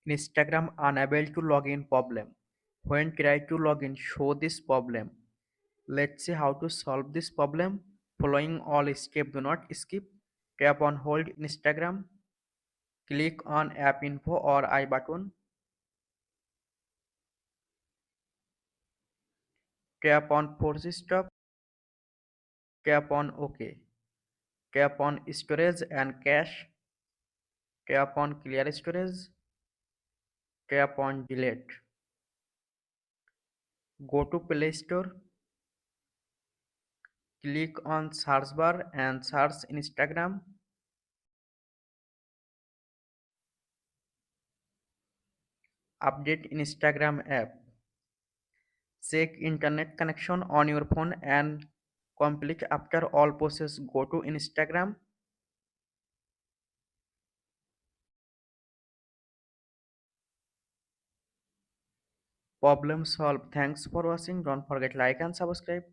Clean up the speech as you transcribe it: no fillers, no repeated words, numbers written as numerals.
Instagram unable to login problem. When try to login, show this problem. Let's see how to solve this problem. Following all steps, do not skip. Tap on hold Instagram. Click on app info or I button. Tap on force stop. Tap on OK. Tap on storage and cache. Tap on clear storage. Tap on delete. Go to Play Store. Click on search bar and search Instagram. Update Instagram app. Check internet connection on your phone and complete after all process. Go to Instagram. Problem solved. Thanks for watching. Don't forget like and subscribe.